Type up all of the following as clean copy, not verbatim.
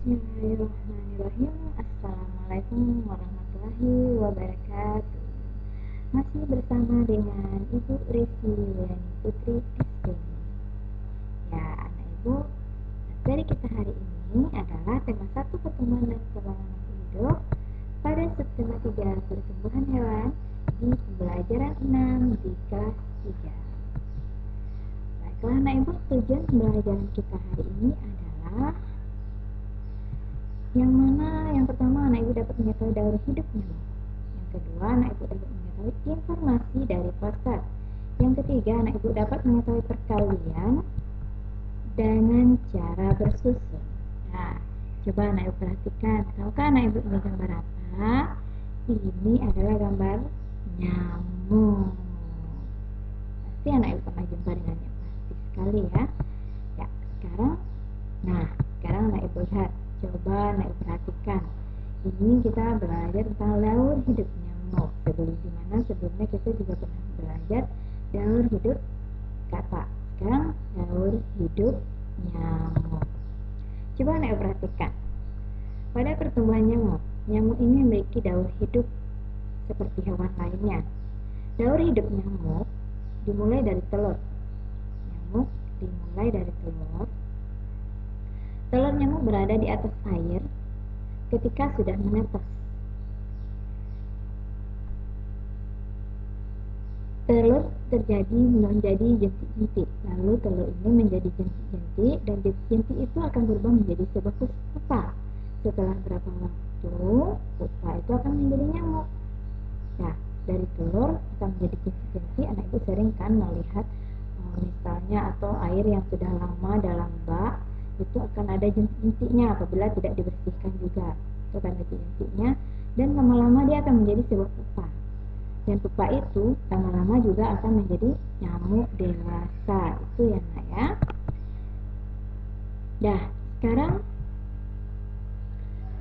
Bismillahirrahmanirrahim. Assalamualaikum warahmatullahi wabarakatuh. Masih bersama dengan Ibu Resi Liani Putri SD. Ya, anak ibu, materi kita hari ini adalah tema 1 pertumbuhan dan perkembangan hidup pada subtema 3 pertumbuhan hewan di pembelajaran 6 di kelas 3. Baiklah anak ibu, tujuan pembelajaran kita hari ini adalah yang pertama anak ibu dapat mengetahui daur hidup nyamuk. Yang kedua anak ibu dapat mengetahui informasi dari poster. Yang ketiga anak ibu dapat mengetahui perkalian dengan cara bersusun. Nah, coba anak ibu perhatikan. Tahukah anak ibu ini gambar apa? Ini adalah gambar nyamuk. Pasti anak ibu pernah jumpa dengannya, pasti sekali ya. Ya, sekarang anak ibu lihat. Coba anak ibu perhatikan. Ini kita belajar tentang daur hidup nyamuk. Sebelumnya kita juga pernah belajar daur hidup kata. Sekarang daur hidup nyamuk. Coba anak ibu perhatikan. Pada pertumbuhan nyamuk ini memiliki daur hidup seperti hewan lainnya. Daur hidup nyamuk dimulai dari telur. Nyamuk dimulai dari telur. Telur nyamuk berada di atas air ketika sudah menetas. Telur menjadi jentik-jentik. Lalu telur ini menjadi jentik-jentik dan jentik itu akan berubah menjadi sebuah pupa. Setelah berapa waktu, pupa itu akan menjadi nyamuk. Nah, dari telur akan menjadi jentik-jentik. Anak ibu sering kan melihat misalnya atau air yang sudah lama dalam bak itu akan ada jentik-jentiknya apabila tidak dibersihkan juga. Itu akan ada jentik-jentiknya dan lama-lama dia akan menjadi sebuah pupa. Dan pupa itu lama-lama juga akan menjadi nyamuk dewasa. Itu ya nak ya. Dah, sekarang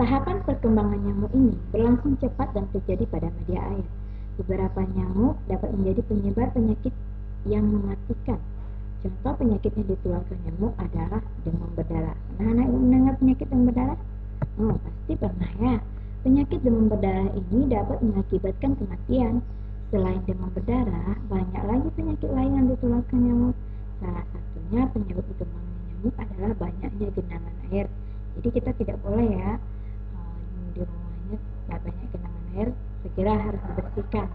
tahapan perkembangan nyamuk ini berlangsung cepat dan terjadi pada media air. Beberapa nyamuk dapat menjadi penyebar penyakit yang mematikan. Contoh penyakit yang ditularkan nyamuk adalah demam berdarah. Pernah anak ibu mendengar penyakit demam berdarah? Oh, pasti pernah ya. Penyakit demam berdarah ini dapat mengakibatkan kematian. Selain demam berdarah, banyak lagi penyakit lain yang ditularkan nyamuk. Salah satunya penyebab utamanya nyamuk adalah banyaknya genangan air. Jadi kita tidak boleh ya di rumahnya banyak genangan air, segera harus dibersihkan.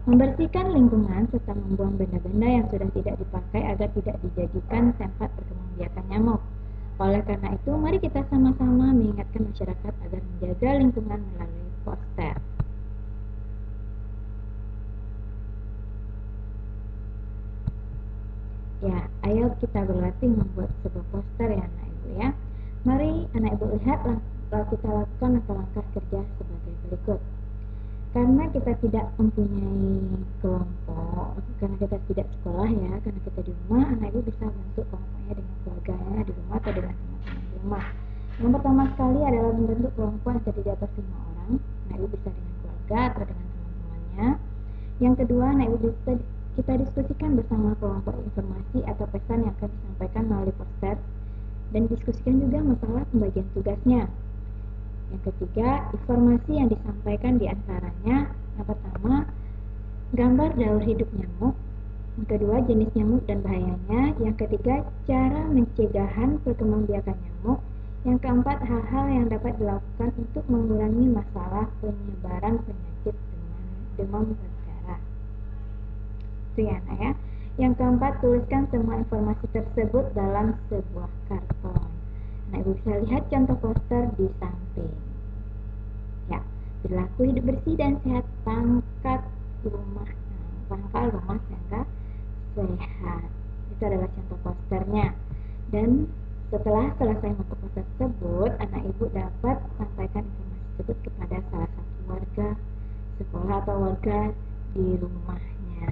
Membersihkan lingkungan serta membuang benda-benda yang sudah tidak dipakai agar tidak dijadikan tempat perkembangbiakan nyamuk. Oleh karena itu, mari kita sama-sama mengingatkan masyarakat agar menjaga lingkungan melalui poster. Ya, ayo kita berlatih membuat sebuah poster ya anak ibu ya. Mari anak ibu lihat kita lakukan langkah-langkah kerja sebagai berikut. Karena kita tidak mempunyai kelompok, karena kita tidak sekolah ya, karena kita di rumah, anak ibu bisa bentuk kelompoknya dengan keluarganya di rumah atau dengan teman-teman di rumah. Yang pertama sekali adalah membentuk kelompok yang terdiri di atas 5 orang. Anak ibu bisa dengan keluarga atau dengan teman-temannya. Yang kedua, anak ibu bisa kita diskusikan bersama kelompok informasi atau pesan yang akan disampaikan melalui poster dan diskusikan juga masalah pembagian tugasnya. Yang ketiga, informasi yang disampaikan diantaranya yang pertama, gambar daur hidup nyamuk. Yang kedua, jenis nyamuk dan bahayanya. Yang ketiga, cara pencegahan perkembangbiakan nyamuk. Yang keempat, hal-hal yang dapat dilakukan untuk mengurangi masalah penyebaran penyakit demam berdarah. Itu ya nak ya. Yang keempat, tuliskan semua informasi tersebut dalam sebuah karton. Nah, ibu bisa lihat contoh poster di samping. Ya, perilaku hidup bersih dan sehat, pangkal rumah tangga sehat. Itu adalah contoh posternya. Dan setelah selesai membuat poster tersebut, anak ibu dapat sampaikan informasi tersebut kepada salah satu warga sekolah atau warga di rumahnya.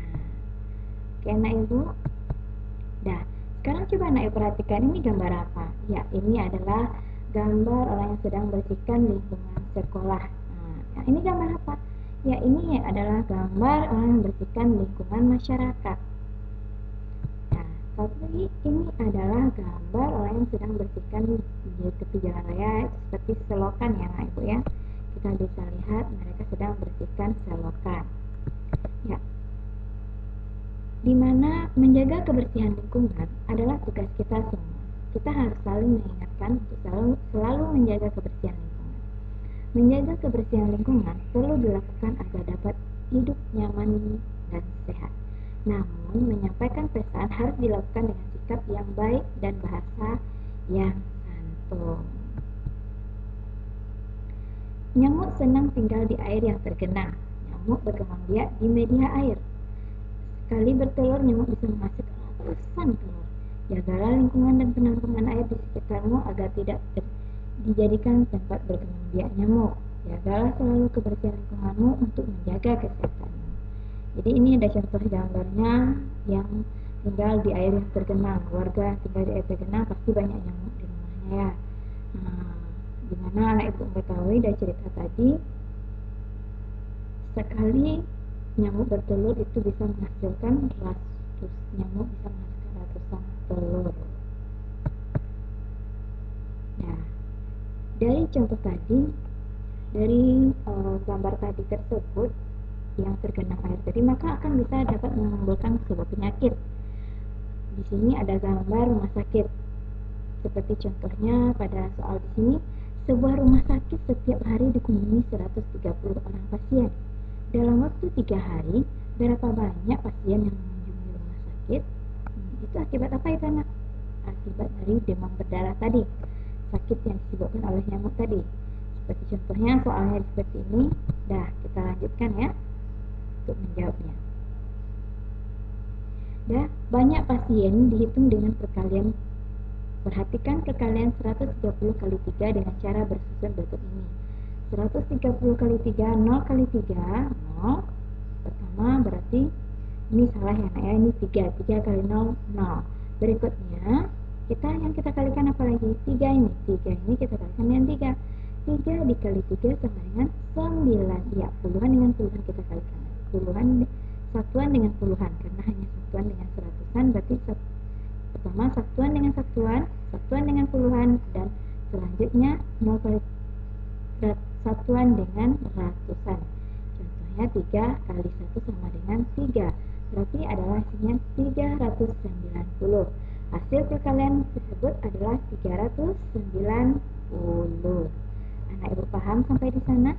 Oke anak ibu. Dah, sekarang coba anak ibu perhatikan ini gambar apa? Ya, ini adalah gambar orang yang sedang bersihkan lingkungan sekolah. Nah, ini gambar apa? Ya, ini adalah gambar orang yang bersihkan lingkungan masyarakat. Nah, Tapi ini adalah gambar orang yang sedang bersihkan di tepi jalan raya seperti selokan ya Anak Ibu ya. Kita bisa lihat mereka sedang bersihkan selokan. Ya. Di mana menjaga kebersihan lingkungan adalah tugas kita semua. Kita harus selalu mengingatkan untuk selalu menjaga kebersihan lingkungan. Menjaga kebersihan lingkungan perlu dilakukan agar dapat hidup nyaman dan sehat. Namun, menyampaikan pesan harus dilakukan dengan sikap yang baik dan bahasa yang santun. Nyamuk senang tinggal di air yang tergenang. Nyamuk berkembang biak di media air. Sekali bertelur, nyamuk bisa menghasilkan ratusan telur. Jagalah lingkungan dan penampungan air di sekitarmu agar tidak dijadikan tempat berkembang biak nyamuk. Jagalah selalu kebersihan lingkunganmu untuk menjaga kesehatanmu. Jadi ini ada contoh gambarnya yang tinggal di air yang tergenang. Warga yang tinggal di air tergenang pasti banyak nyamuk di rumahnya ya. Dimana Anak Ibu mengetahui dari cerita tadi, sekali nyamuk bertelur itu bisa menghasilkan ratusan telur. Nah, dari contoh tadi, dari gambar tadi tersebut yang tergenang air tadi, maka akan bisa dapat menimbulkan sebuah penyakit. Di sini ada gambar rumah sakit. Seperti contohnya pada soal di sini, sebuah rumah sakit setiap hari dikunjungi 130 orang pasien. Dalam waktu 3 hari, berapa banyak pasien yang mengunjungi rumah sakit? Itu akibat apa itu Anak? Akibat dari demam berdarah tadi, sakit yang disebabkan oleh nyamuk tadi. Seperti contohnya soalnya seperti ini. Dah, kita lanjutkan ya untuk menjawabnya. Dah, banyak pasien dihitung dengan perkalian. Perhatikan perkalian 130 kali 3 dengan cara bersusun berikut ini. 130 kali 3, 0 kali 3, 0. Pertama berarti ini salah ya Nak ya, ini 3 kali 0, 0. Berikutnya yang kita kalikan apa lagi? 3 ini kita kalikan dengan 3. 3 dikali 3 sama dengan 9. Ya, puluhan dengan puluhan kita kalikan. Satuan dengan puluhan, karena hanya satuan dengan seratusan, berarti pertama satuan dengan puluhan, dan selanjutnya 0 kali satuan dengan ratusan. Contohnya 3 kali 1 sama dengan 3, berarti adalah hasilnya 390. Hasil perkalian tersebut adalah 390. Anak Ibu paham sampai di sana?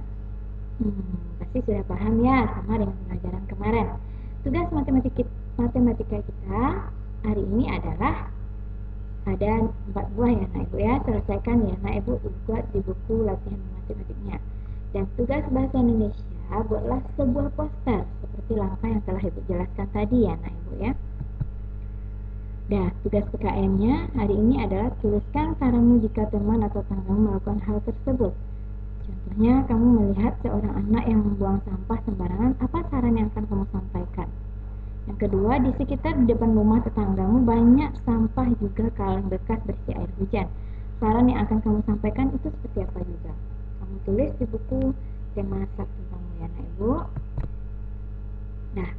Pasti sudah paham ya, sama dengan pelajaran kemarin. Tugas matematika kita hari ini adalah ada 4 buah ya Anak Ibu ya. Selesaikan ya Anak Ibu buat di buku latihan matematiknya. Dan tugas bahasa Indonesia, buatlah sebuah poster seperti langkah yang telah Ibu jelaskan tadi ya Anak Ibu ya. Nah, tugas PKN-nya hari ini adalah tuliskan saranmu jika teman atau tanggamu melakukan hal tersebut. Contohnya, kamu melihat seorang anak yang membuang sampah sembarangan, apa saran yang akan kamu sampaikan? Yang kedua, di sekitar di depan rumah tetanggamu banyak sampah juga kaleng bekas bersih air hujan. Saran yang akan kamu sampaikan itu seperti apa juga? Kamu tulis di buku tema 1 kamu ya Anak Ibu. Nah,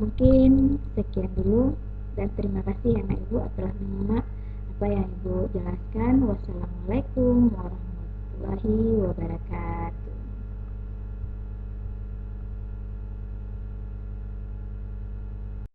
mungkin sekian dulu dan terima kasih Anak Ibu telah menyimak apa yang Ibu jelaskan. Wassalamualaikum warahmatullahi wabarakatuh.